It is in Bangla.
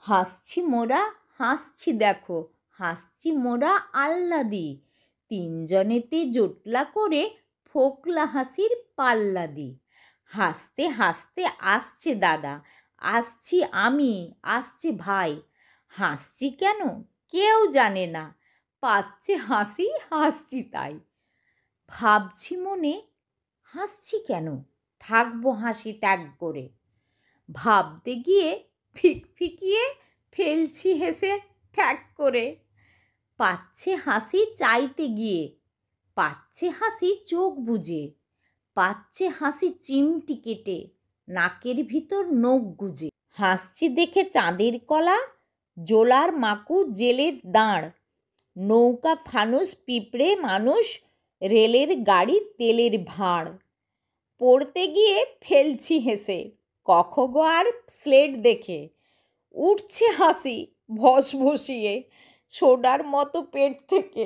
হাসছি মোরা, হাসছি দেখো, হাসছি মোরা আহ্লাদি, তিনজনেতে জটলা করে ফোকলা হাসির পাল্লা দি। হাসতে হাসতে আসছে দাদা, আসছি আমি, আসছে ভাই। হাসছি কেন কেউ জানে না, পাচ্ছে হাসি হাসছি তাই। ভাবছি মনে, হাসছি কেন, থাকবো হাসি ত্যাগ করে। ভাবতে গিয়ে ফিকফিকিয়ে ফেলছি হেসে ফ্যাক করে। পাচ্ছে হাসি চাইতে গিয়ে, পাচ্ছে হাসি চোখ বুজে, পাচ্ছে হাসি চিমটি কেটে নাকের ভিতর নখ গুজে। হাসছি দেখে চাঁদের কলা, জোলার মাকু জেলের দাঁড়, নৌকা ফানুস পিঁপড়ে মানুষ, রেলের গাড়ি তেলের ভাঁড়। পড়তে গিয়ে ফেলছি হেসে, ক খ গ আর স্লেট দেখে। উঠছে হাসি ভস ভসিয়ে সোডার মতো পেট থেকে।